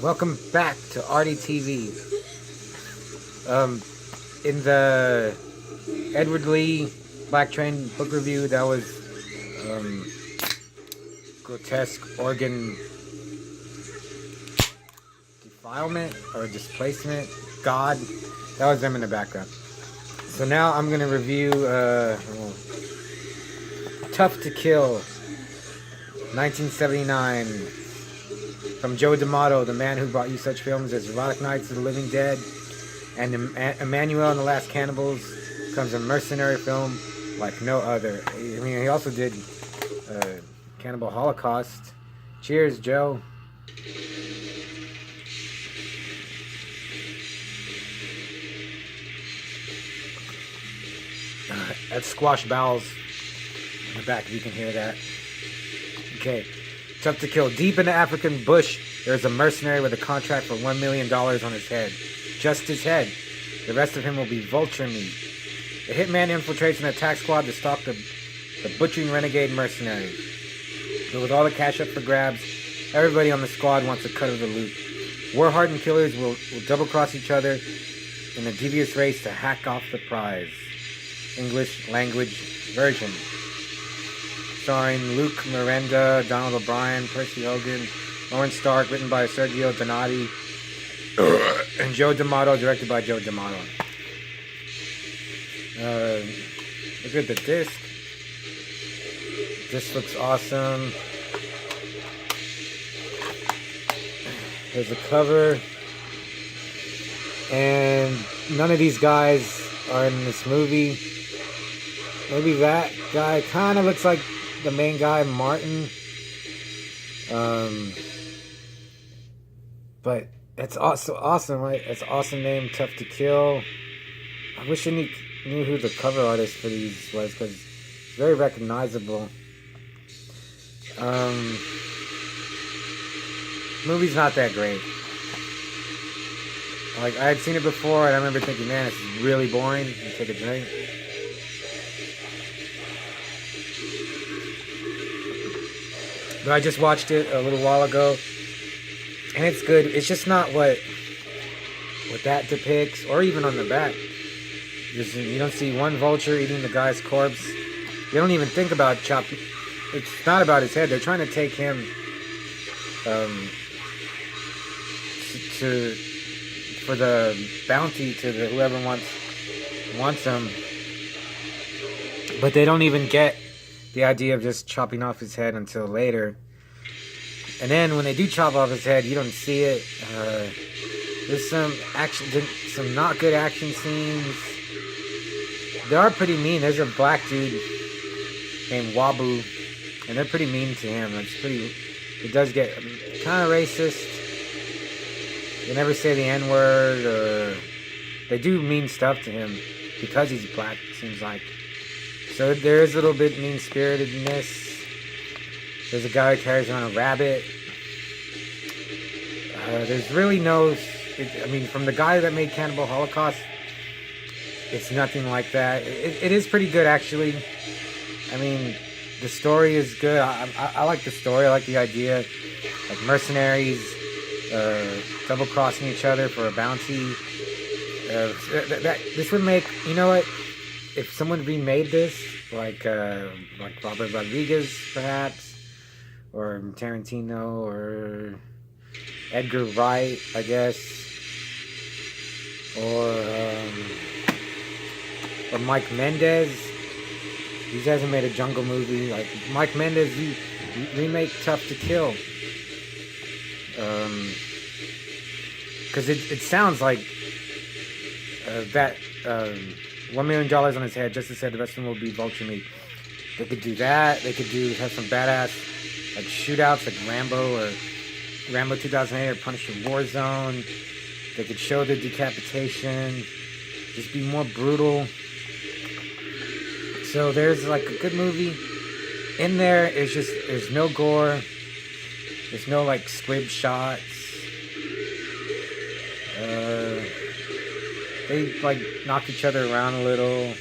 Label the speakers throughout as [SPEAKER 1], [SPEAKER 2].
[SPEAKER 1] Welcome back to RDTV. In the Edward Lee Black Train book review, that was um, grotesque organ defilement or displacement. God, that was them in the background. So now I'm gonna review Tough to Kill, 1979. From Joe D'Amato, the man who brought you such films as Erotic Nights of the Living Dead and Emmanuel and the Last Cannibals, comes a mercenary film like no other. I mean, he also did Cannibal Holocaust. Cheers, Joe. That's Squash Bowels in the back, if you can hear that. Okay. Tough to Kill. Deep in the African bush, there's a mercenary with a contract for $1 million on his head. Just his head. The rest of him will be vulture meat. The hitman infiltrates an attack squad to stop the butchering renegade mercenary. But with all the cash up for grabs, everybody on the squad wants a cut of the loot. War-hardened killers will double-cross each other in a devious race to hack off the prize. English language version. Starring Luke Miranda, Donald O'Brien, Percy Hogan, Lawrence Stark, written by Sergio Donati, and Joe D'Amato, directed by Joe D'Amato. Look at the disc. This looks awesome. There's a cover. And none of these guys are in this movie. Maybe that guy kind of looks like the main guy, Martin. But it's also awesome, right? It's an awesome name, Tough to Kill. I wish I knew who the cover artist for these was, because it's very recognizable. Movie's not that great. Like, I had seen it before, and I remember thinking, man, this is really boring. You take a drink. But I just watched it a little while ago, and it's good. It's just not what that depicts, or even on the back. You don't see one vulture eating the guy's corpse. You don't even think about chopping. It's not about his head. They're trying to take him for the bounty to whoever wants him. But they don't even get the idea of just chopping off his head until later. And then when they do chop off his head, you don't see it. There's some not good action scenes. They are pretty mean. There's a black dude named Wabu, and they're pretty mean to him. It does get kind of racist. They never say the N-word, or they do mean stuff to him because he's black, it seems like. So there is a little bit mean-spiritedness. There's a guy who carries around a rabbit. There's really no... from the guy that made Cannibal Holocaust, it's nothing like that. It is pretty good, actually. I mean, the story is good. I like the story. I like the idea. Like mercenaries double-crossing each other for a bounty. This would make... You know what? If someone remade this, like Robert Rodriguez, perhaps, or Tarantino, or Edgar Wright, I guess, or Mike Mendez. He hasn't made a jungle movie. Like Mike Mendez, you remake Tough to Kill, because it sounds like that. $1 million on his head, just to say the rest of them will be vulture meat. They could do that. They could have some badass like shootouts like Rambo or Rambo 2008 or Punisher Warzone. They could show the decapitation. Just be more brutal. So there's like a good movie. In there, there's no gore. There's no like squib shots. They like knock each other around a little.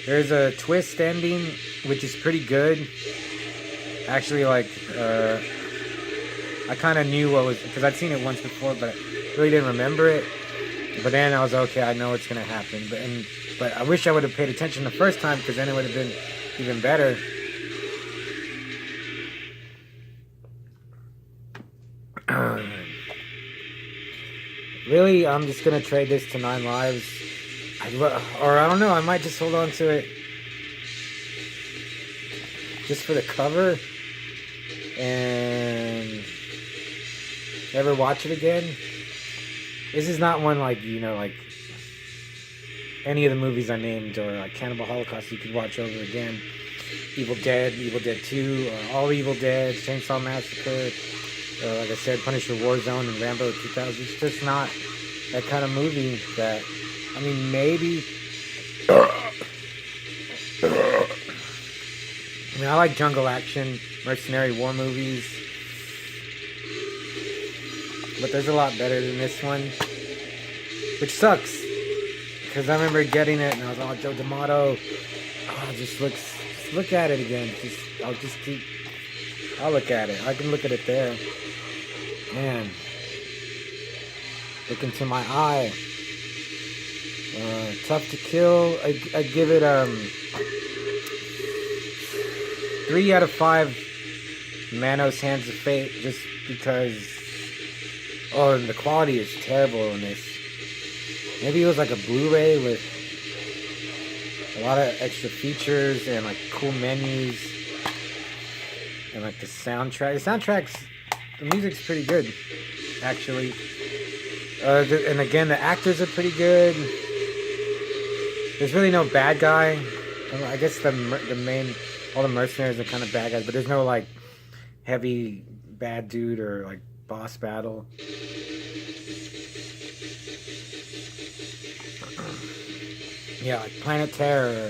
[SPEAKER 1] There's a twist ending, which is pretty good. Actually, like, I kind of knew what was, because I'd seen it once before, but I really didn't remember it. But then I was okay. I know what's gonna happen. But I wish I would have paid attention the first time, because then it would have been even better. Really, I'm just gonna trade this to 9 lives, or I don't know. I might just hold on to it just for the cover and never watch it again. This is not one like, like any of the movies I named, or like Cannibal Holocaust you could watch over again. Evil Dead 2, All Evil Dead, Chainsaw Massacre, like I said, Punisher Warzone and Rambo 2000. It's just not that kind of movie that, I mean, maybe. I mean, I like jungle action, mercenary war movies, but there's a lot better than this one, which sucks, because I remember getting it and I was like, oh, Joe D'Amato, just look at it again. I'll look at it. I can look at it there. Man, look into my eye. Tough to Kill. I give it 3 out of 5 Manos Hands of Fate, just because. Oh, and the quality is terrible in this. Maybe it was like a Blu-ray with a lot of extra features and like cool menus and like the soundtrack. The music's pretty good, actually. And again, the actors are pretty good. There's really no bad guy. I guess all the mercenaries are kind of bad guys, but there's no like heavy bad dude or like boss battle. Yeah, like Planet Terror,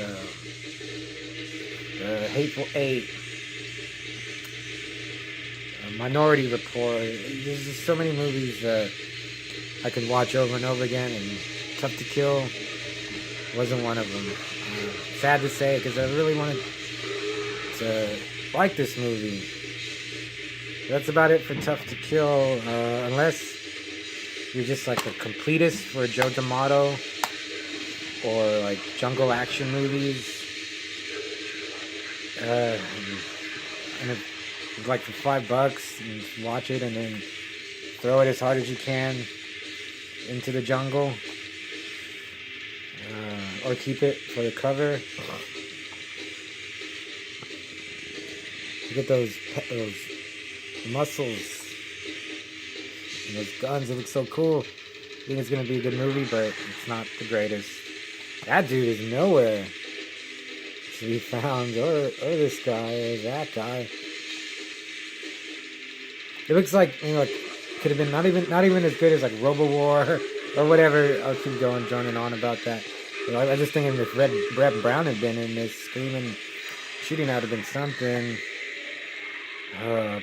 [SPEAKER 1] Hateful Eight, Minority Report. There's just so many movies that I could watch over and over again, and Tough to Kill wasn't one of them. Sad to say, because I really wanted to like this movie. That's about it for Tough to Kill, unless you're just like a completist for Joe D'Amato or like jungle action movies. And if like for $5, you just watch it and then throw it as hard as you can into the jungle, or keep it for the cover. Look at those muscles and those guns. It looks so cool. I think it's gonna be a good movie, but it's not the greatest. That dude is nowhere to be found, or this guy, or that guy. It looks like, could have been not even as good as like RoboWar or whatever. I'll keep droning on about that. I just thinking if Brett Brown had been in this, screaming, shooting out have been something.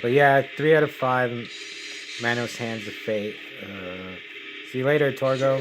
[SPEAKER 1] But yeah, 3 out of 5 Manos Hands of Fate. See you later, Torgo.